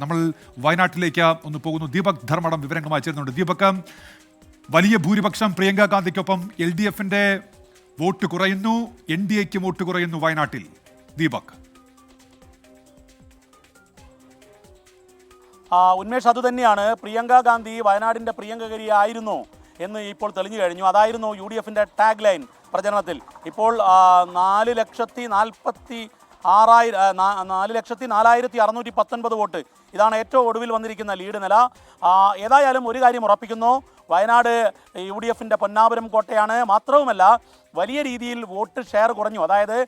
നമ്മൾ വയനാട്ടിലേക്ക് ഒന്ന് പോകുന്നു. ദീപക് ധർമ്മടം വിവരങ്ങളുമായി ചേരുന്നുണ്ട്. ദീപക്, വലിയ ഭൂരിപക്ഷം പ്രിയങ്ക ഗാന്ധിക്കൊപ്പം LDFന്റെ വോട്ട് കുറയുന്നു, NDAക്ക് വോട്ട് കുറയുന്നു വയനാട്ടിൽ. ദീപക്. ഉന്മേഷ്, അതുതന്നെയാണ്. പ്രിയങ്ക ഗാന്ധി വയനാടിൻ്റെ പ്രിയങ്കകരിയായിരുന്നു എന്ന് ഇപ്പോൾ തെളിഞ്ഞു കഴിഞ്ഞു. അതായിരുന്നു UDFന്റെ ടാഗ് ലൈൻ പ്രചരണത്തിൽ. ഇപ്പോൾ 4,04,619 വോട്ട്. ഇതാണ് ഏറ്റവും ഒടുവിൽ വന്നിരിക്കുന്ന ലീഡ് നില. ഏതായാലും ഒരു കാര്യം ഉറപ്പിക്കുന്നു, വയനാട് UDFന്റെ പൊന്നാപുരം കോട്ടയാണ്. മാത്രവുമല്ല, വലിയ രീതിയിൽ വോട്ട് ഷെയർ കുറഞ്ഞു. അതായത്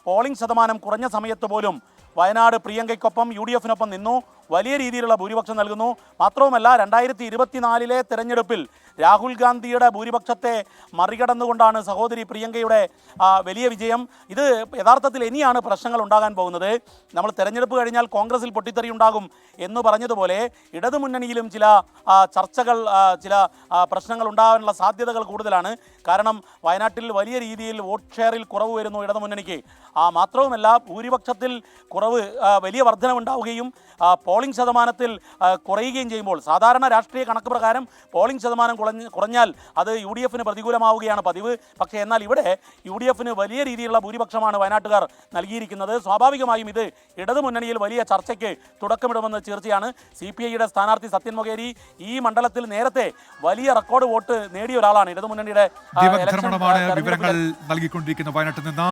പോളിംഗ് ശതമാനം കുറഞ്ഞ സമയത്ത് പോലും വയനാട് പ്രിയങ്കയ്ക്കൊപ്പം UDFനൊപ്പം നിന്നു, വലിയ രീതിയിലുള്ള ഭൂരിപക്ഷം നൽകുന്നു. മാത്രവുമല്ല, 2024 തെരഞ്ഞെടുപ്പിൽ രാഹുൽ ഗാന്ധിയുടെ ഭൂരിപക്ഷത്തെ മറികടന്നുകൊണ്ടാണ് സഹോദരി പ്രിയങ്കയുടെ വലിയ വിജയം. ഇത് യഥാർത്ഥത്തിൽ ഇനിയാണ് പ്രശ്നങ്ങൾ ഉണ്ടാകാൻ പോകുന്നത്. നമ്മൾ തെരഞ്ഞെടുപ്പ് കഴിഞ്ഞാൽ കോൺഗ്രസിൽ പൊട്ടിത്തെറി ഉണ്ടാകും എന്ന് പറഞ്ഞതുപോലെ ഇടതുമുന്നണിയിലും ചില ചർച്ചകൾ, ചില പ്രശ്നങ്ങൾ ഉണ്ടാകാനുള്ള സാധ്യതകൾ കൂടുതലാണ്. കാരണം വയനാട്ടിൽ വലിയ രീതിയിൽ വോട്ട് ഷെയറിൽ കുറവ് വരുന്നു ഇടതുമുന്നണിക്ക്. മാത്രവുമല്ല, ഭൂരിപക്ഷത്തിൽ കുറവ്, വലിയ വർധനവുണ്ടാവുകയും പോളിംഗ് ശതമാനത്തിൽ കുറയുകയും ചെയ്യുമ്പോൾ, സാധാരണ രാഷ്ട്രീയ കണക്ക് പ്രകാരം പോളിംഗ് ശതമാനം കുറഞ്ഞാൽ അത് UDFന് പ്രതികൂലമാവുകയാണ് പതിവ്. പക്ഷേ എന്നാൽ ഇവിടെ UDFന് വലിയ രീതിയിലുള്ള ഭൂരിപക്ഷമാണ് വയനാട്ടുകാർ നൽകിയിരിക്കുന്നത്. സ്വാഭാവികമായും ഇത് ഇടതുമുന്നണിയിൽ വലിയ ചർച്ചയ്ക്ക് തുടക്കമിടുമെന്ന് തീർച്ചയാണ്. CPIയുടെ സ്ഥാനാർത്ഥി സത്യൻ മൊകേരി ഈ മണ്ഡലത്തിൽ നേരത്തെ വലിയ റെക്കോർഡ് വോട്ട് നേടിയ ഒരാളാണ്. ഇടതുമുന്നണിയുടെ വിവരങ്ങൾ നൽകിക്കൊണ്ടിരിക്കുന്ന വയനാട്ടിൽ നിന്ന്.